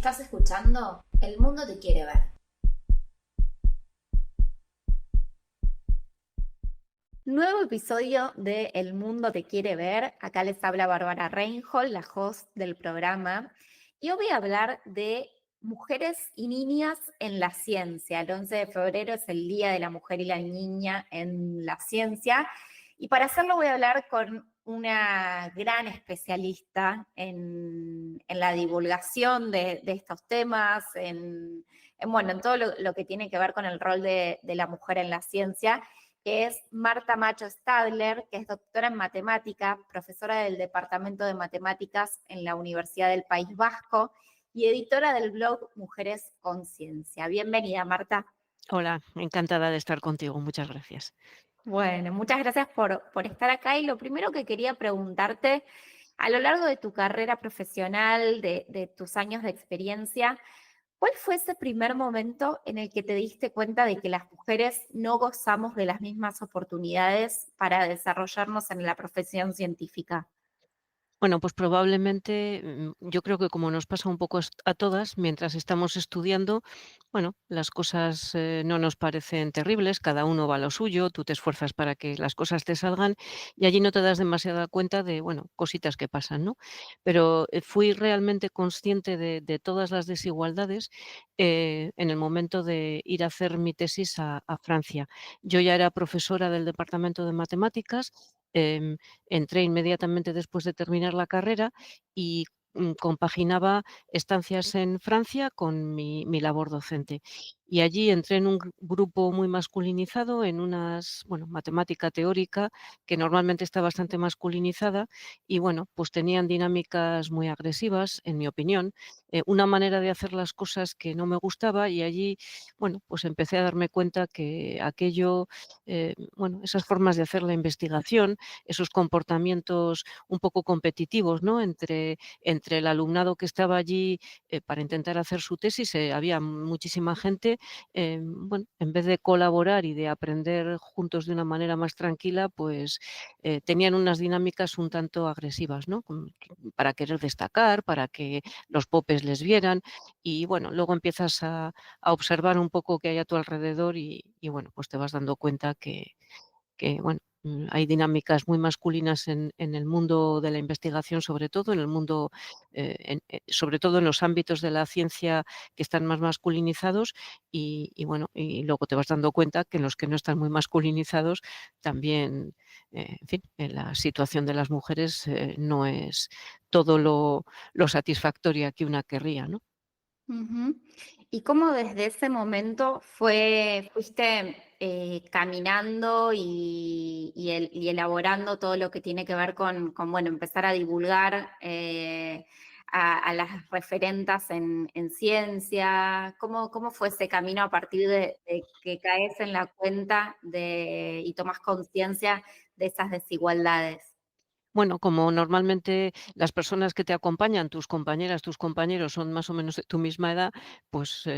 Estás escuchando El Mundo Te Quiere Ver. Nuevo episodio de El Mundo Te Quiere Ver. Acá les habla Bárbara Reinhold, la host del programa. Y hoy voy a hablar de mujeres y niñas en la ciencia. El 11 de febrero es el Día de la Mujer y la Niña en la Ciencia. Y para hacerlo voy a hablar con una gran especialista en la divulgación de estos temas, en todo lo que tiene que ver con el rol de la mujer en la ciencia, que es Marta Macho Stadler, que es doctora en matemática, profesora del Departamento de Matemáticas en la Universidad del País Vasco y editora del blog Mujeres con Ciencia. Bienvenida, Marta. Hola, encantada de estar contigo, muchas gracias. Bueno, muchas gracias por estar acá. Y lo primero que quería preguntarte, a lo largo de tu carrera profesional, de tus años de experiencia, ¿cuál fue ese primer momento en el que te diste cuenta de que las mujeres no gozamos de las mismas oportunidades para desarrollarnos en la profesión científica? Bueno, pues probablemente, yo creo que como nos pasa un poco a todas, mientras estamos estudiando, bueno, las cosas no nos parecen terribles, cada uno va a lo suyo, tú te esfuerzas para que las cosas te salgan y allí no te das demasiada cuenta de, bueno, cositas que pasan, ¿no? Pero fui realmente consciente de todas las desigualdades en el momento de ir a hacer mi tesis a Francia. Yo ya era profesora del departamento de matemáticas. Entré inmediatamente después de terminar la carrera y compaginaba estancias en Francia con mi labor docente. Y allí entré en un grupo muy masculinizado, en bueno, matemática teórica, que normalmente está bastante masculinizada, y bueno, pues tenían dinámicas muy agresivas, en mi opinión, una manera de hacer las cosas que no me gustaba, y allí, bueno, pues empecé a darme cuenta que aquello, bueno, esas formas de hacer la investigación, esos comportamientos un poco competitivos, ¿no? Entre el alumnado que estaba allí para intentar hacer su tesis, había muchísima gente. Bueno, en vez de colaborar y de aprender juntos de una manera más tranquila, pues tenían unas dinámicas un tanto agresivas, ¿no? Para querer destacar, para que los popes les vieran, y bueno, luego empiezas a observar un poco qué hay a tu alrededor y bueno, pues te vas dando cuenta que bueno, hay dinámicas muy masculinas en el mundo de la investigación, sobre todo en el mundo, sobre todo en los ámbitos de la ciencia que están más masculinizados y bueno, y luego te vas dando cuenta que en los que no están muy masculinizados también, en fin, la situación de las mujeres no es todo lo satisfactoria que una querría, ¿no? Ujú. ¿Y cómo desde ese momento fuiste caminando y elaborando todo lo que tiene que ver bueno, empezar a divulgar a las referentas en ciencia? ¿Cómo fue ese camino a partir de que caes en la cuenta y tomas conciencia de esas desigualdades? Bueno, como normalmente las personas que te acompañan, tus compañeras, tus compañeros son más o menos de tu misma edad, pues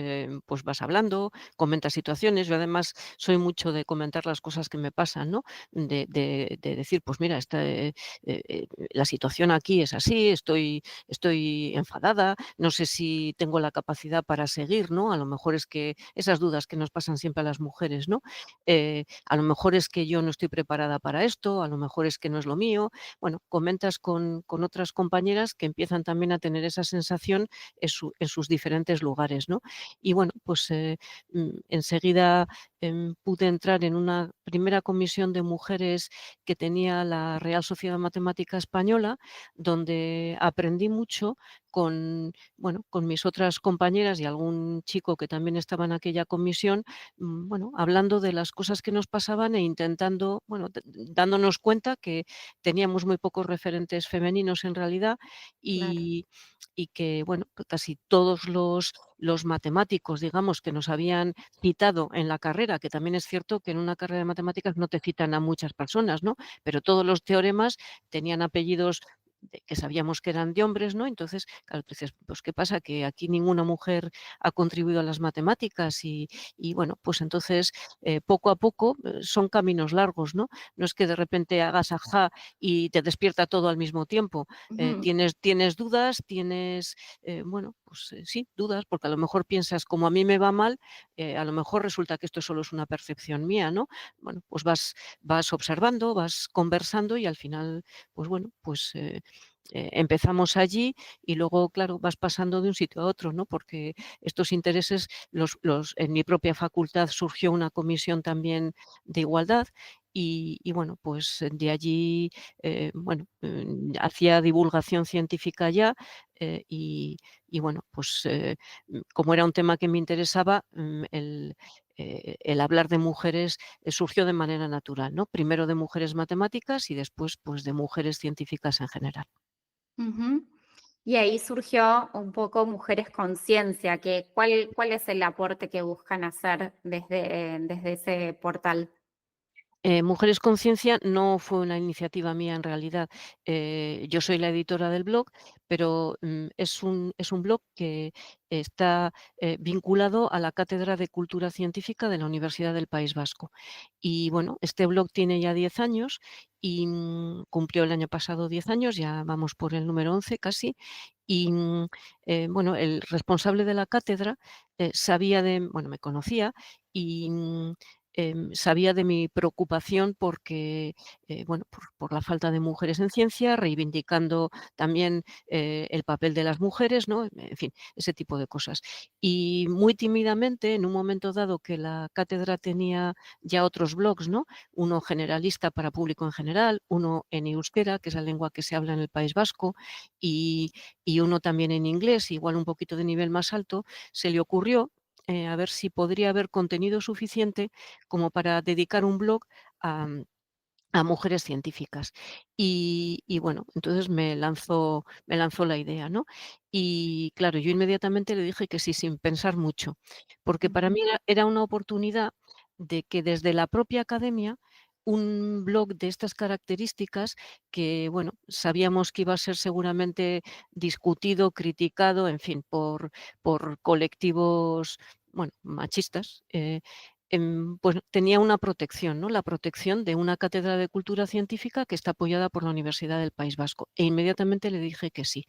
vas hablando, comentas situaciones. Yo además soy mucho de comentar las cosas que me pasan, ¿no? De decir, pues mira, la situación aquí es así, estoy enfadada, no sé si tengo la capacidad para seguir, ¿no? A lo mejor es que esas dudas que nos pasan siempre a las mujeres, ¿no? A lo mejor es que yo no estoy preparada para esto, a lo mejor es que no es lo mío. Bueno, comentas con otras compañeras que empiezan también a tener esa sensación en sus diferentes lugares, ¿no? Y bueno, pues enseguida pude entrar en una primera comisión de mujeres que tenía la Real Sociedad Matemática Española, donde aprendí mucho bueno, con mis otras compañeras y algún chico que también estaba en aquella comisión, bueno, hablando de las cosas que nos pasaban e intentando, bueno, dándonos cuenta que teníamos muy pocos referentes femeninos en realidad Claro. y, y que, bueno, que casi todos los matemáticos, digamos, que nos habían citado en la carrera, que también es cierto que en una carrera de matemáticas no te citan a muchas personas, ¿no? Pero todos los teoremas tenían apellidos que sabíamos que eran de hombres, ¿no? Entonces, claro, tú dices, pues ¿qué pasa? Que aquí ninguna mujer ha contribuido a las matemáticas y bueno, pues entonces poco a poco son caminos largos, ¿no? No es que de repente hagas ajá y te despierta todo al mismo tiempo. Ujú. Tienes dudas, bueno, pues sí, dudas, porque a lo mejor piensas, como a mí me va mal, a lo mejor resulta que esto solo es una percepción mía, ¿no? Bueno, pues vas observando, vas conversando y al final, pues bueno, pues empezamos allí y luego, claro, vas pasando de un sitio a otro, ¿no? Porque estos intereses, en mi propia facultad surgió una comisión también de igualdad y bueno, pues de allí, bueno, hacía divulgación científica ya, y bueno, pues como era un tema que me interesaba, el hablar de mujeres surgió de manera natural, ¿no? Primero de mujeres matemáticas y después, pues, de mujeres científicas en general. Ujú. Y ahí surgió un poco Mujeres Conciencia, que ¿cuál es el aporte que buscan hacer desde ese portal? Mujeres Conciencia no fue una iniciativa mía en realidad. Yo soy la editora del blog, pero es un blog que está vinculado a la Cátedra de Cultura Científica de la Universidad del País Vasco. Y bueno, este blog tiene ya 10 años y cumplió el año pasado 10 años, ya vamos por el número 11 casi. Y bueno, el responsable de la cátedra sabía bueno, me conocía y sabía de mi preocupación porque, bueno, por la falta de mujeres en ciencia, reivindicando también el papel de las mujeres, ¿no? En fin, ese tipo de cosas. Y muy tímidamente, en un momento dado que la cátedra tenía ya otros blogs, ¿no? Uno generalista para público en general, uno en euskera, que es la lengua que se habla en el País Vasco, y, y uno también en inglés, igual un poquito de nivel más alto, se le ocurrió a ver si podría haber contenido suficiente como para dedicar un blog a, a mujeres científicas. Y bueno, entonces me lanzó la idea, ¿no? Y claro, yo inmediatamente le dije que sí, sin pensar mucho, porque para Ujú. mí era una oportunidad de que desde la propia academia un blog de estas características que, bueno, sabíamos que iba a ser seguramente discutido, criticado, en fin, por colectivos, bueno, machistas, pues tenía una protección, ¿no? La protección de una cátedra de cultura científica que está apoyada por la Universidad del País Vasco. E inmediatamente le dije que sí.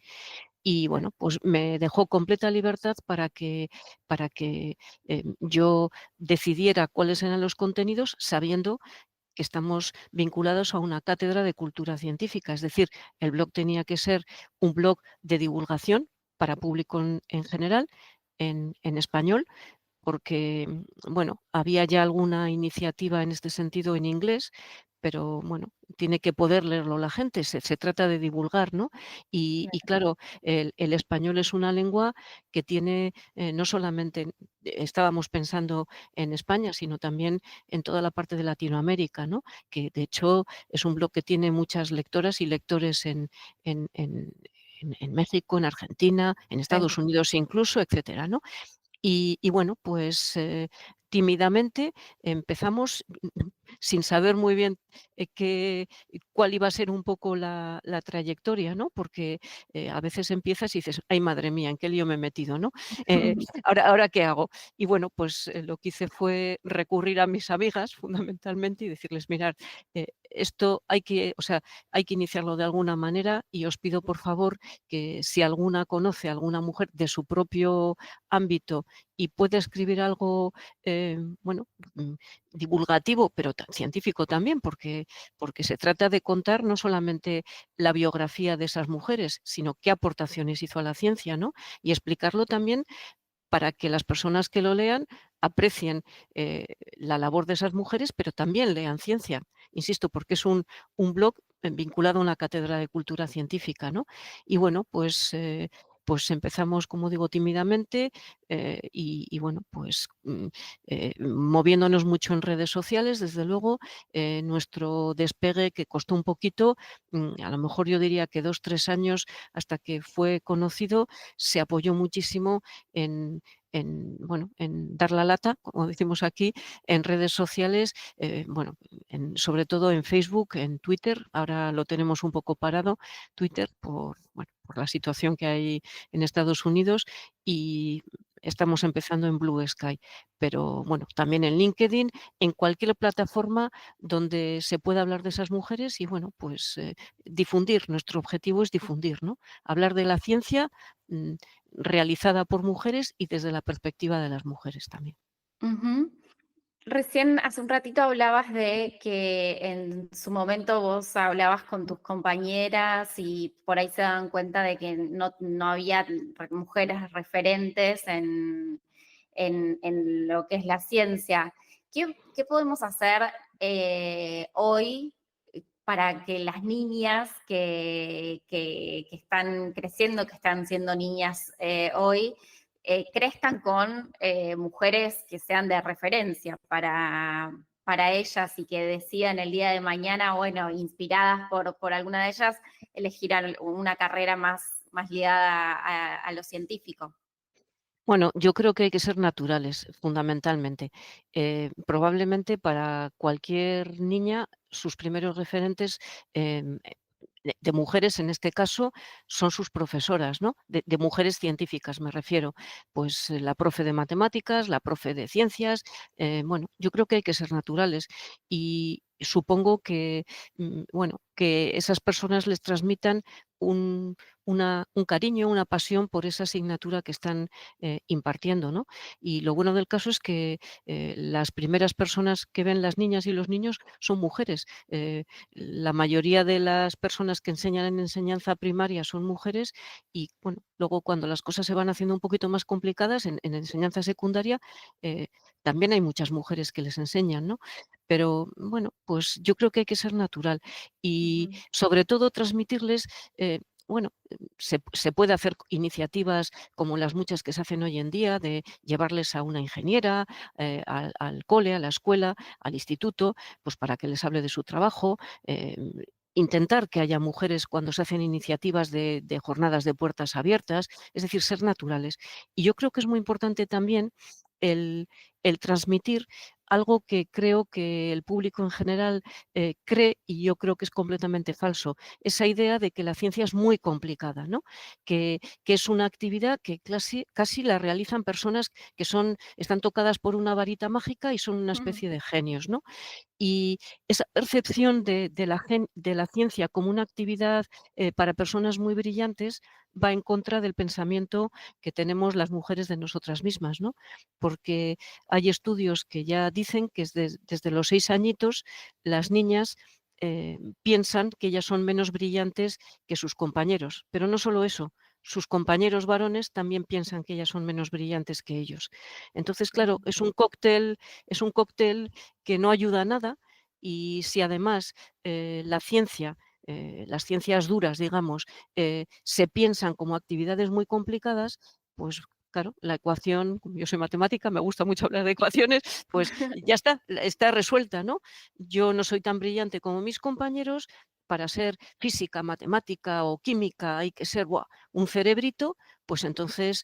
Y bueno, pues me dejó completa libertad para que yo decidiera cuáles eran los contenidos, sabiendo que estamos vinculados a una cátedra de cultura científica. Es decir, el blog tenía que ser un blog de divulgación para público en general, en español, porque, bueno, había ya alguna iniciativa en este sentido en inglés, pero bueno, tiene que poder leerlo la gente, se trata de divulgar, ¿no? Y claro, el español es una lengua que tiene, no solamente estábamos pensando en España, sino también en toda la parte de Latinoamérica, ¿no? Que de hecho es un blog que tiene muchas lectoras y lectores en México, en Argentina, en Estados Sí. Unidos incluso, etcétera, ¿no? Y bueno, pues, tímidamente empezamos, sin saber muy bien, cuál iba a ser un poco la trayectoria, ¿no? Porque, a veces empiezas y dices: "Ay, madre mía, ¿en qué lío me he metido?", ¿no? ¿Ahora qué hago? Y bueno, pues, lo que hice fue recurrir a mis amigas, fundamentalmente, y decirles: "Mirad, esto o sea, hay que iniciarlo de alguna manera y os pido, por favor, que si alguna conoce a alguna mujer de su propio ámbito y puede escribir algo, bueno, divulgativo, pero científico también, porque se trata de contar no solamente la biografía de esas mujeres, sino qué aportaciones hizo a la ciencia, ¿no? Y explicarlo también para que las personas que lo lean aprecien la labor de esas mujeres, pero también lean ciencia. Insisto, porque es un blog vinculado a una cátedra de cultura científica, ¿no? Y bueno, pues empezamos, como digo, tímidamente y bueno, pues moviéndonos mucho en redes sociales, desde luego, nuestro despegue que costó un poquito, a lo mejor yo diría que 2 3 años hasta que fue conocido, se apoyó muchísimo en bueno, en dar la lata, como decimos aquí, en redes sociales, bueno, sobre todo en Facebook, en Twitter, ahora lo tenemos un poco parado, Twitter, bueno, por la situación que hay en Estados Unidos y estamos empezando en Blue Sky, pero bueno, también en LinkedIn, en cualquier plataforma donde se pueda hablar de esas mujeres y bueno, pues difundir, nuestro objetivo es difundir, ¿no? Hablar de la ciencia, mm, realizada por mujeres y desde la perspectiva de las mujeres también. Ujú. Recién hace un ratito hablabas de que en su momento vos hablabas con tus compañeras y por ahí se daban cuenta de que no había mujeres referentes en lo que es la ciencia. ¿Qué podemos hacer hoy para que las niñas que están creciendo, que están siendo niñas hoy, crezcan con mujeres que sean de referencia para ellas y que decidan el día de mañana, bueno, inspiradas por alguna de ellas, elegir una carrera más ligada a lo científico? Bueno, yo creo que hay que ser naturales, fundamentalmente. Probablemente para cualquier niña, sus primeros referentes, de mujeres, en este caso, son sus profesoras, ¿no? De mujeres científicas, me refiero. Pues, la profe de matemáticas, la profe de ciencias, bueno, yo creo que hay que ser naturales y supongo que, bueno, que esas personas les transmitan un un cariño, una pasión por esa asignatura que están, impartiendo, ¿no? Y lo bueno del caso es que, las primeras personas que ven las niñas y los niños son mujeres. La mayoría de las personas que enseñan en enseñanza primaria son mujeres y, bueno, luego cuando las cosas se van haciendo un poquito más complicadas en enseñanza secundaria, también hay muchas mujeres que les enseñan, ¿no? Pero, bueno, pues yo creo que hay que ser natural y, Ujú, sobre todo, transmitirles, bueno, se puede hacer iniciativas como las muchas que se hacen hoy en día, de llevarles a una ingeniera, al cole, a la escuela, al instituto, pues para que les hable de su trabajo, intentar que haya mujeres cuando se hacen iniciativas de jornadas de puertas abiertas, es decir, ser naturales. Y yo creo que es muy importante también el transmitir algo que creo que el público en general, cree, y yo creo que es completamente falso, esa idea de que la ciencia es muy complicada, ¿no? Que es una actividad que casi la realizan personas que están tocadas por una varita mágica y son una ujú, especie de genios, ¿no? Y esa percepción de la ciencia como una actividad, para personas muy brillantes va en contra del pensamiento que tenemos las mujeres de nosotras mismas, ¿no? Porque hay estudios que ya dicen que desde los 6 añitos las niñas, piensan que ellas son menos brillantes que sus compañeros. Pero no solo eso, sus compañeros varones también piensan que ellas son menos brillantes que ellos. Entonces, claro, ujú, es un cóctel que no ayuda a nada y si además, la ciencia, las ciencias duras, digamos, se piensan como actividades muy complicadas, pues claro, la ecuación, como yo soy matemática, me gusta mucho hablar de ecuaciones, pues ya está resuelta, ¿no? Yo no soy tan brillante como mis compañeros, para ser física, matemática o química hay que ser, un cerebrito, pues entonces,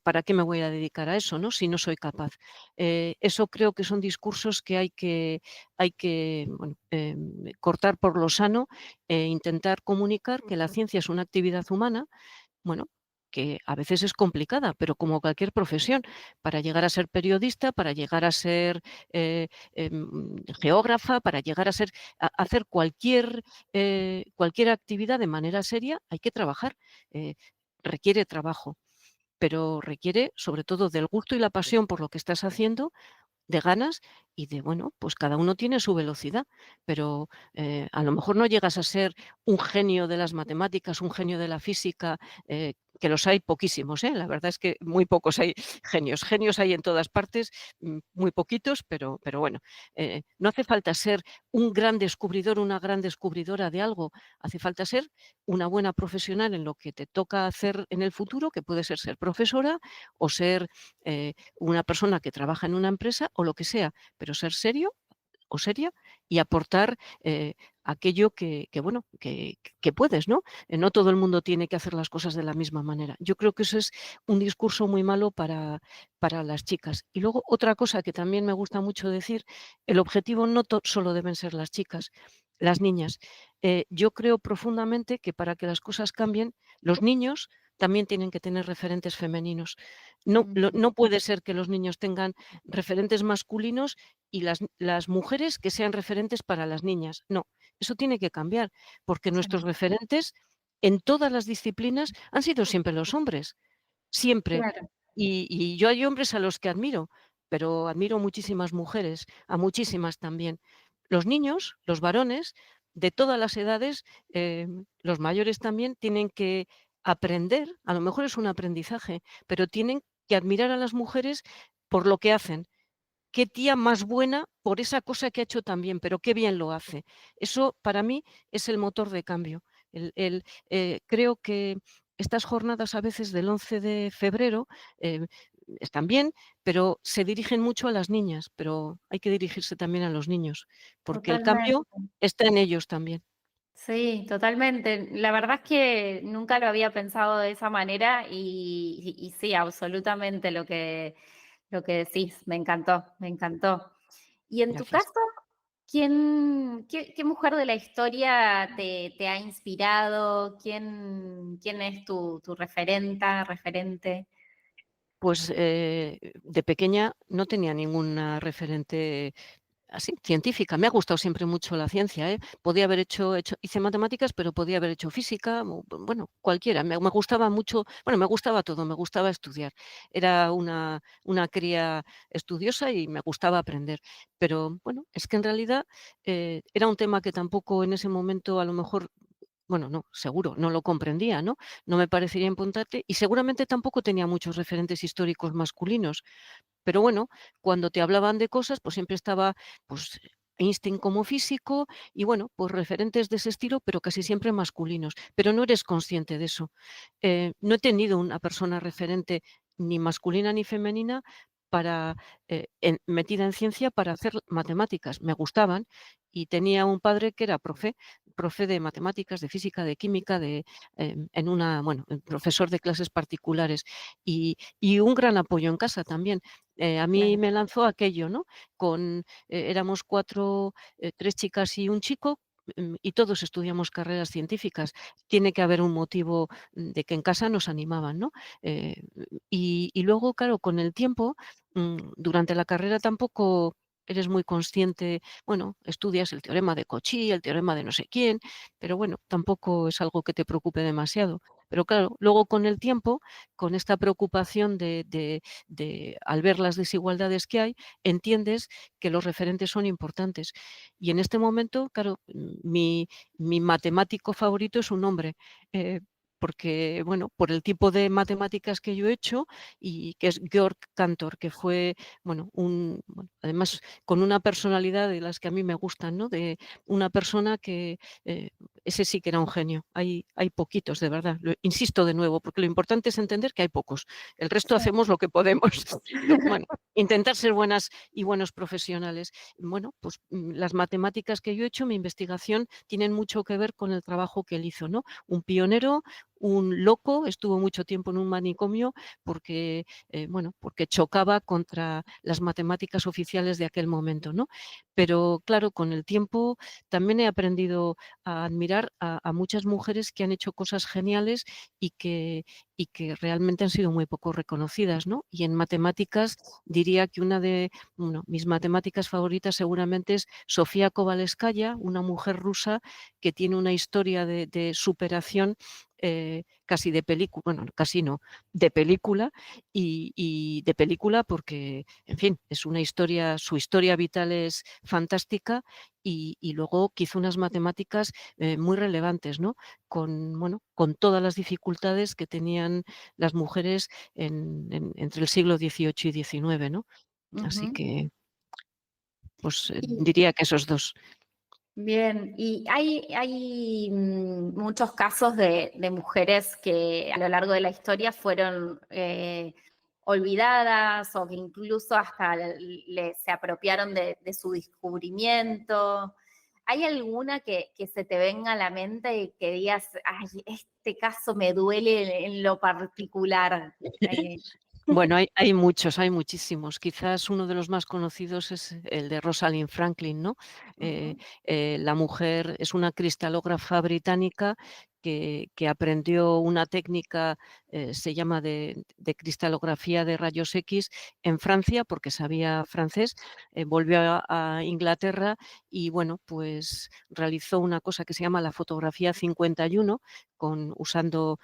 ¿para qué me voy a dedicar a eso, no? Si no soy capaz. Eso creo que son discursos que hay que, bueno, cortar por lo sano e intentar comunicar que la ujú, ciencia es una actividad humana, bueno, que a veces es complicada, pero como cualquier profesión, para llegar a ser periodista, para llegar a ser, geógrafa, para llegar a hacer cualquier actividad de manera seria, hay que trabajar, requiere trabajo, pero requiere, sobre todo, del gusto y la pasión por lo que estás haciendo, de ganas y de, bueno, pues cada uno tiene su velocidad, pero, a lo mejor no llegas a ser un genio de las matemáticas, un genio de la física, que los hay poquísimos, ¿eh? La verdad es que muy pocos hay genios. Genios hay en todas partes, muy poquitos, pero bueno, no hace falta ser un gran descubridor, una gran descubridora de algo, hace falta ser una buena profesional en lo que te toca hacer en el futuro, que puede ser profesora o ser, una persona que trabaja en una empresa o lo que sea, pero ser serio o seria y aportar, aquello que bueno, que puedes, ¿no? No todo el mundo tiene que hacer las cosas de la misma manera. Yo creo que eso es un discurso muy malo para las chicas. Y luego otra cosa que también me gusta mucho decir, el objetivo no solo deben ser las chicas, las niñas. Yo creo profundamente que para que las cosas cambien, los niños también tienen que tener referentes femeninos. ujú. No puede ser que los niños tengan referentes masculinos y las mujeres que sean referentes para las niñas. No, eso tiene que cambiar, porque nuestros Sí. referentes en todas las disciplinas han sido siempre los hombres. siempre. Claro, Y yo hay hombres a los que admiro, pero admiro muchísimas mujeres, a muchísimas también. Los niños, los varones, de todas las edades, los mayores también, tienen que aprender, a lo mejor es un aprendizaje, pero tienen que admirar a las mujeres por lo que hacen. Qué tía más buena por esa cosa que ha hecho tan bien, pero qué bien lo hace. Eso para mí es el motor de cambio. Creo que estas jornadas a veces del 11 de febrero eh, están bien, pero se dirigen mucho a las niñas, pero hay que dirigirse también a los niños, porque el cambio totalmente. está en ellos también. Sí, totalmente. La verdad es que nunca lo había pensado de esa manera y sí, absolutamente lo que decís, me encantó, me encantó. Y en tu Gracias. caso, qué mujer de la historia te ha inspirado? ¿Quién es tu referenta, referente? Pues de pequeña no tenía ninguna referente así, científica. Me ha gustado siempre mucho la ciencia, ¿eh? Podía haber hice matemáticas, pero podía haber hecho física, bueno, cualquiera. Me gustaba mucho, bueno, me gustaba todo, me gustaba estudiar. Era una cría estudiosa y me gustaba aprender. Pero bueno, es que en realidad era un tema que tampoco en ese momento a lo mejor bueno, no, seguro, no lo comprendía, ¿no? No me parecería importante y seguramente tampoco tenía muchos referentes históricos masculinos. Pero bueno, cuando te hablaban de cosas, pues siempre estaba, pues, Einstein como físico y bueno, pues referentes de ese estilo, pero casi siempre masculinos. Pero no eres consciente de eso. No he tenido una persona referente ni masculina ni femenina para, metida en ciencia para hacer matemáticas. Me gustaban y tenía un padre que era profe de matemáticas, de física, de química, bueno, profesor de clases particulares y un gran apoyo en casa también. A mí Claro. me lanzó aquello, ¿no? Éramos 4, 3 chicas y un chico, y todos estudiamos carreras científicas. Tiene que haber un motivo de que en casa nos animaban, ¿no? Y luego, claro, con el tiempo, durante la carrera tampoco eres muy consciente, bueno, estudias el teorema de Cauchy, el teorema de no sé quién, pero bueno, tampoco es algo que te preocupe demasiado. Pero claro, luego con el tiempo, con esta preocupación al ver las desigualdades que hay, entiendes que los referentes son importantes. Y en este momento, claro, mi matemático favorito es un hombre, eh, porque, bueno, por el tipo de matemáticas que yo he hecho y que es Georg Cantor, que fue, bueno, además con una personalidad de las que a mí me gustan, ¿no? De una persona que, ese sí que era un genio. Hay poquitos, de verdad. Insisto de nuevo, porque lo importante es entender que hay pocos. El resto Sí. hacemos lo que podemos. Bueno, intentar ser buenas y buenos profesionales. Bueno, pues las matemáticas que yo he hecho, mi investigación, tienen mucho que ver con el trabajo que él hizo, ¿no? Un pionero, un loco, estuvo mucho tiempo en un manicomio porque, bueno, porque chocaba contra las matemáticas oficiales de aquel momento, ¿no? Pero claro, con el tiempo también he aprendido a admirar a muchas mujeres que han hecho cosas geniales y que realmente han sido muy poco reconocidas, ¿no? Y en matemáticas diría que una de bueno, mis matemáticas favoritas seguramente es Sofía Kovalevskaya, una mujer rusa que tiene una historia de superación casi de película, bueno, casi no, de película y de película porque, en fin, es una historia, su historia vital es fantástica y luego que hizo unas matemáticas muy relevantes, ¿no? Bueno, con todas las dificultades que tenían las mujeres entre el siglo XVIII y XIX, ¿no? Así Ujú. que, pues, Y diría que esos 2. bien, y hay muchos casos de mujeres que a lo largo de la historia fueron olvidadas o que incluso hasta se apropiaron de su descubrimiento. ¿Hay alguna que se te venga a la mente y que digas, ay, este caso me duele en lo particular? Bueno, hay muchos, hay muchísimos. Quizás uno de los más conocidos es el de Rosalind Franklin, ¿no? Ujú, La mujer es una cristalógrafa británica que aprendió una técnica, se llama de cristalografía de rayos X en Francia, porque sabía francés, volvió a Inglaterra y, bueno, pues realizó una cosa que se llama la fotografía 51, usando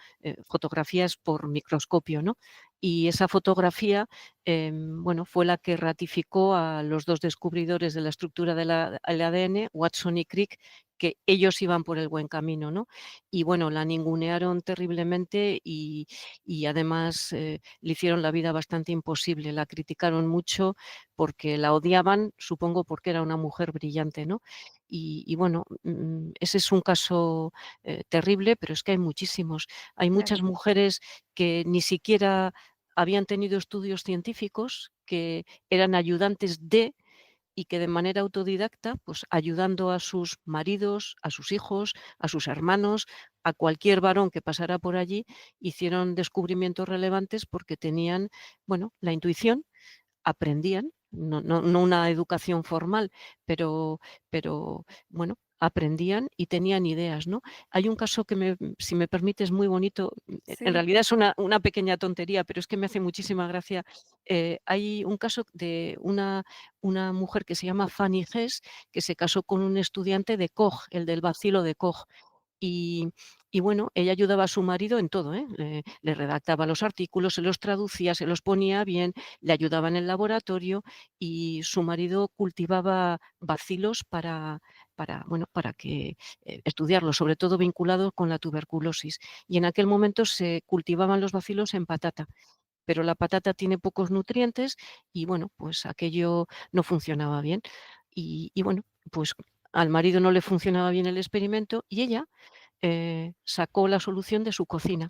fotografías por microscopio, ¿no? Y esa fotografía, bueno, fue la que ratificó a los 2 descubridores de la estructura del ADN, Watson y Crick, que ellos iban por el buen camino, ¿no? Y bueno, la ningunearon terriblemente y además, le hicieron la vida bastante imposible. La criticaron mucho porque la odiaban, supongo porque era una mujer brillante, ¿no? Y bueno, ese es un caso, terrible, pero es que hay muchísimos. Hay Claro. muchas mujeres que ni siquiera habían tenido estudios científicos, que eran ayudantes y que de manera autodidacta, pues ayudando a sus maridos, a sus hijos, a sus hermanos, a cualquier varón que pasara por allí, hicieron descubrimientos relevantes porque tenían, bueno, la intuición, aprendían, no una educación formal, pero bueno, aprendían y tenían ideas, ¿no? Hay un caso que si me permites, muy bonito, en Sí, realidad es una pequeña tontería, pero es que me hace muchísima gracia. Hay un caso de una mujer que se llama Fanny Hess, que se casó con un estudiante de Koch, el del bacilo de Koch. Y y bueno, ella ayudaba a su marido en todo, ¿eh? Le redactaba los artículos, se los traducía, se los ponía bien, le ayudaba en el laboratorio y su marido cultivaba bacilos bueno, para que, estudiarlos, sobre todo vinculados con la tuberculosis. Y en aquel momento se cultivaban los bacilos en patata, pero la patata tiene pocos nutrientes y bueno, pues aquello no funcionaba bien. Y bueno, pues al marido no le funcionaba bien el experimento y ella sacó la solución de su cocina.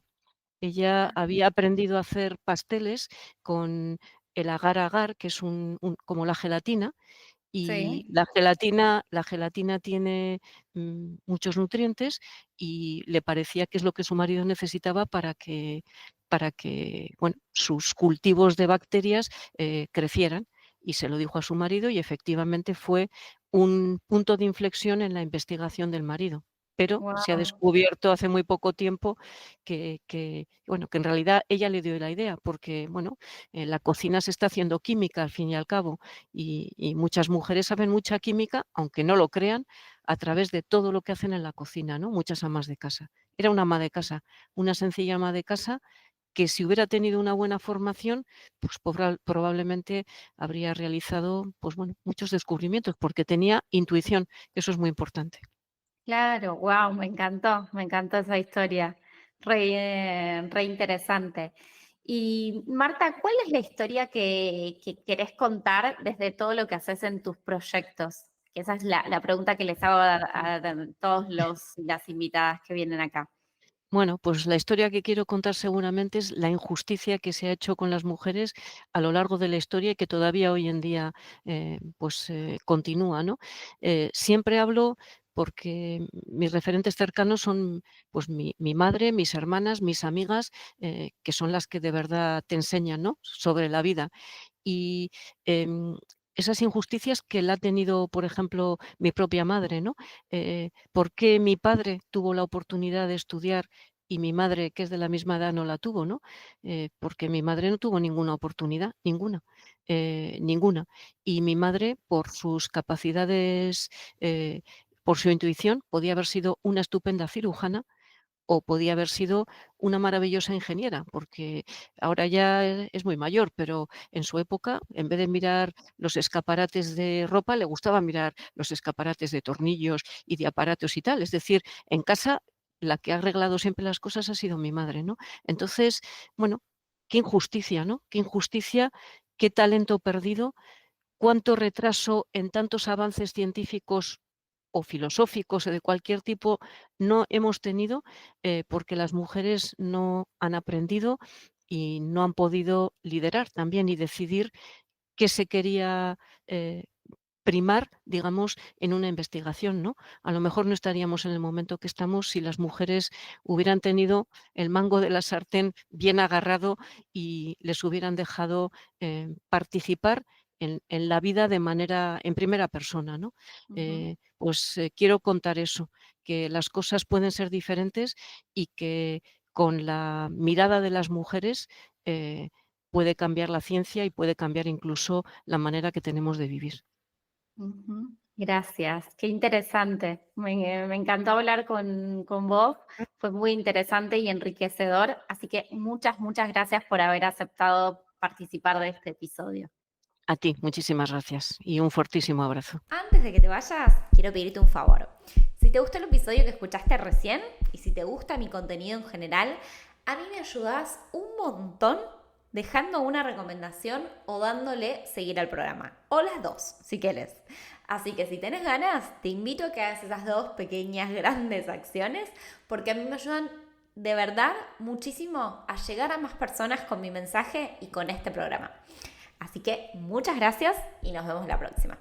Ella había aprendido a hacer pasteles con el agar agar, que es como la gelatina, y sí. la gelatina tiene, muchos nutrientes y le parecía que es lo que su marido necesitaba para que, bueno, sus cultivos de bacterias, crecieran. Y se lo dijo a su marido y efectivamente fue un punto de inflexión en la investigación del marido. Pero se ha Wow. descubierto hace muy poco tiempo bueno, que en realidad ella le dio la idea, porque, bueno, la cocina se está haciendo química al fin y al cabo. Y muchas mujeres saben mucha química, aunque no lo crean, a través de todo lo que hacen en la cocina, ¿no? Muchas amas de casa. Era una ama de casa, una sencilla ama de casa que si hubiera tenido una buena formación, pues probablemente habría realizado, pues bueno, muchos descubrimientos, porque tenía intuición, eso es muy importante. Claro, wow, me encantó esa historia, re interesante. Y Marta, ¿cuál es la historia que querés contar desde todo lo que haces en tus proyectos? Que esa es la pregunta que les hago a todos las invitadas que vienen acá. Bueno, pues la historia que quiero contar seguramente es la injusticia que se ha hecho con las mujeres a lo largo de la historia y que todavía hoy en día pues continúa, ¿no? Siempre hablo porque mis referentes cercanos son pues mi madre, mis hermanas, mis amigas, que son las que de verdad te enseñan, ¿no? Sobre la vida. Y esas injusticias que la ha tenido, por ejemplo, mi propia madre, ¿no? ¿Por qué mi padre tuvo la oportunidad de estudiar y mi madre, que es de la misma edad, no la tuvo, ¿no? Porque mi madre no tuvo ninguna oportunidad, ninguna, ninguna. Y mi madre, por sus capacidades, por su intuición, podía haber sido una estupenda cirujana o podía haber sido una maravillosa ingeniera, porque ahora ya es muy mayor, pero en su época, en vez de mirar los escaparates de ropa, le gustaba mirar los escaparates de tornillos y de aparatos y tal. Es decir, en casa la que ha arreglado siempre las cosas ha sido mi madre, ¿no? Entonces, bueno, qué injusticia, ¿no? Qué injusticia, qué talento perdido, cuánto retraso en tantos avances científicos o filosóficos o de cualquier tipo no hemos tenido, porque las mujeres no han aprendido y no han podido liderar también y decidir qué se quería, eh, primar, digamos, en una investigación, ¿no? A lo mejor no estaríamos en el momento que estamos si las mujeres hubieran tenido el mango de la sartén bien agarrado y les hubieran dejado, participar en la vida de manera en primera persona, ¿no? Ujú. Pues, quiero contar eso, que las cosas pueden ser diferentes y que con la mirada de las mujeres puede cambiar la ciencia y puede cambiar incluso la manera que tenemos de vivir. Ujú. Gracias, qué interesante. Me encantó hablar con vos, fue muy interesante y enriquecedor, así que muchas gracias por haber aceptado participar de este episodio. A ti, muchísimas gracias y un fuertísimo abrazo. Antes de que te vayas, quiero pedirte un favor. Si te gustó el episodio que escuchaste recién y si te gusta mi contenido en general, a mí me ayudas un montón dejando una recomendación o dándole seguir al programa. O las dos, si quieres. Así que si tenés ganas, te invito a que hagas esas dos pequeñas, grandes acciones porque a mí me ayudan de verdad muchísimo a llegar a más personas con mi mensaje y con este programa. Así que muchas gracias y nos vemos la próxima.